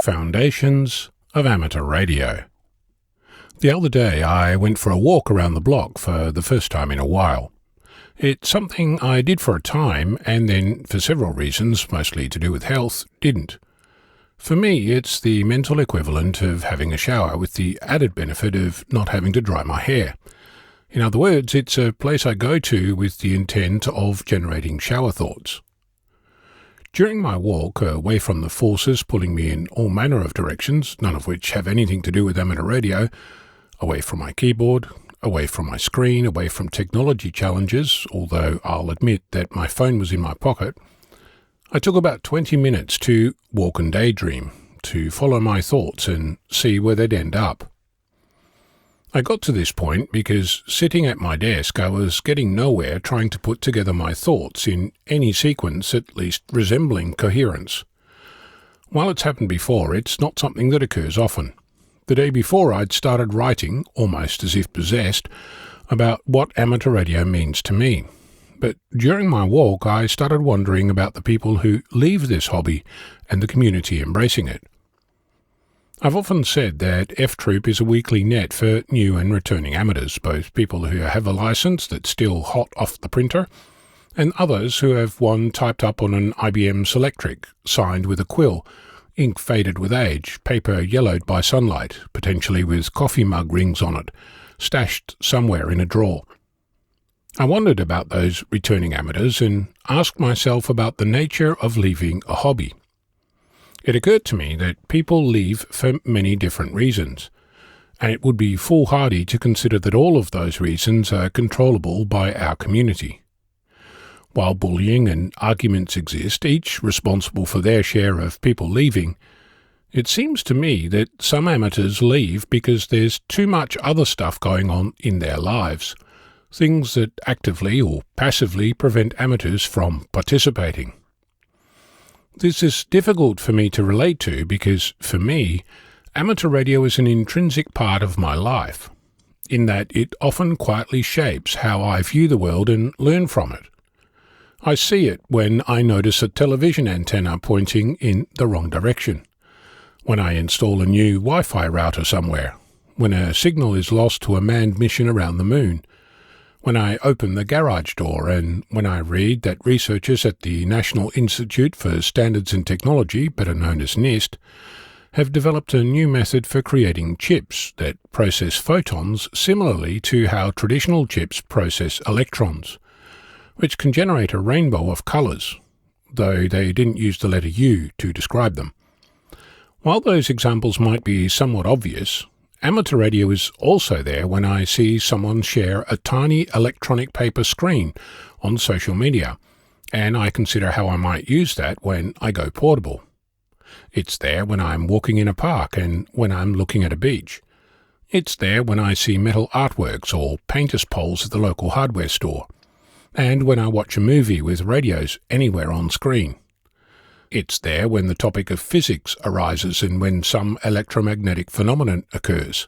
Foundations of Amateur Radio. The other day I went for a walk around the block for the first time in a while. It's something I did for a time and then, for several reasons, mostly to do with health, didn't. For me, it's the mental equivalent of having a shower with the added benefit of not having to dry my hair. In other words, it's a place I go to with the intent of generating shower thoughts. During my walk, away from the forces pulling me in all manner of directions, none of which have anything to do with amateur radio, away from my keyboard, away from my screen, away from technology challenges, although I'll admit that my phone was in my pocket, I took about 20 minutes to walk and daydream, to follow my thoughts and see where they'd end up. I got to this point because sitting at my desk I was getting nowhere trying to put together my thoughts in any sequence at least resembling coherence. While it's happened before, it's not something that occurs often. The day before I'd started writing, almost as if possessed, about what amateur radio means to me. But during my walk I started wondering about the people who leave this hobby and the community embracing it. I've often said that F-Troop is a weekly net for new and returning amateurs, both people who have a license that's still hot off the printer, and others who have one typed up on an IBM Selectric, signed with a quill, ink faded with age, paper yellowed by sunlight, potentially with coffee mug rings on it, stashed somewhere in a drawer. I wondered about those returning amateurs and asked myself about the nature of leaving a hobby. It occurred to me that people leave for many different reasons, and it would be foolhardy to consider that all of those reasons are controllable by our community. While bullying and arguments exist, each responsible for their share of people leaving, it seems to me that some amateurs leave because there's too much other stuff going on in their lives, things that actively or passively prevent amateurs from participating. This is difficult for me to relate to because, for me, amateur radio is an intrinsic part of my life, in that it often quietly shapes how I view the world and learn from it. I see it when I notice a television antenna pointing in the wrong direction, when I install a new Wi-Fi router somewhere, when a signal is lost to a manned mission around the moon, when I open the garage door, and when I read that researchers at the National Institute for Standards and Technology, better known as NIST, have developed a new method for creating chips that process photons similarly to how traditional chips process electrons, which can generate a rainbow of colours, though they didn't use the letter U to describe them. While those examples might be somewhat obvious, amateur radio is also there when I see someone share a tiny electronic paper screen on social media, and I consider how I might use that when I go portable. It's there when I'm walking in a park and when I'm looking at a beach. It's there when I see metal artworks or painters' poles at the local hardware store, and when I watch a movie with radios anywhere on screen. It's there when the topic of physics arises and when some electromagnetic phenomenon occurs.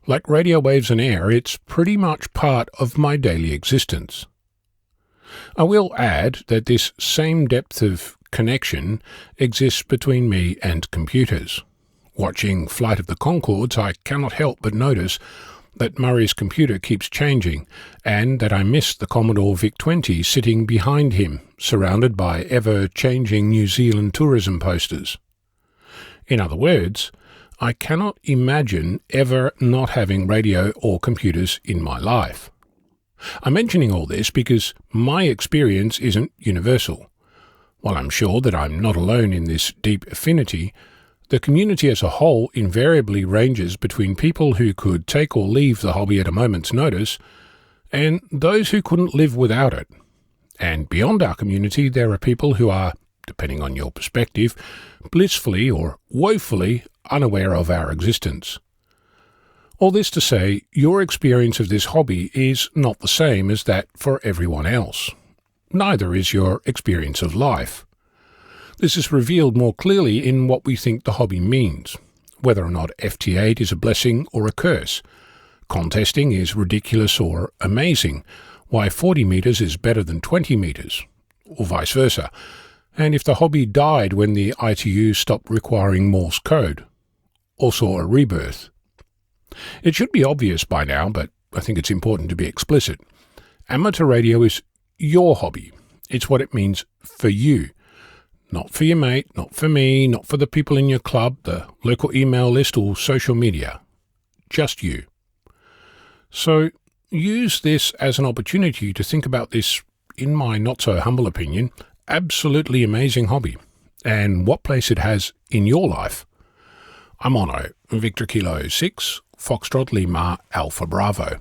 Like radio waves and air, it's pretty much part of my daily existence. I will add that this same depth of connection exists between me and computers. Watching Flight of the Conchords, I cannot help but notice that Murray's computer keeps changing, and that I miss the Commodore VIC-20 sitting behind him, surrounded by ever-changing New Zealand tourism posters. In other words, I cannot imagine ever not having radio or computers in my life. I'm mentioning all this because my experience isn't universal. While I'm sure that I'm not alone in this deep affinity, the community as a whole invariably ranges between people who could take or leave the hobby at a moment's notice and those who couldn't live without it. And beyond our community, there are people who are, depending on your perspective, blissfully or woefully unaware of our existence. All this to say, your experience of this hobby is not the same as that for everyone else. Neither is your experience of life. This is revealed more clearly in what we think the hobby means, whether or not FT8 is a blessing or a curse, contesting is ridiculous or amazing, why 40 metres is better than 20 metres, or vice versa, and if the hobby died when the ITU stopped requiring Morse code, or saw a rebirth. It should be obvious by now, but I think it's important to be explicit. Amateur radio is your hobby. It's what it means for you. Not for your mate, not for me, not for the people in your club, the local email list or social media. Just you. So use this as an opportunity to think about this, in my not-so-humble opinion, absolutely amazing hobby, and what place it has in your life. I'm Ono, Victor Kilo 6, Foxtrot Lima Alpha Bravo.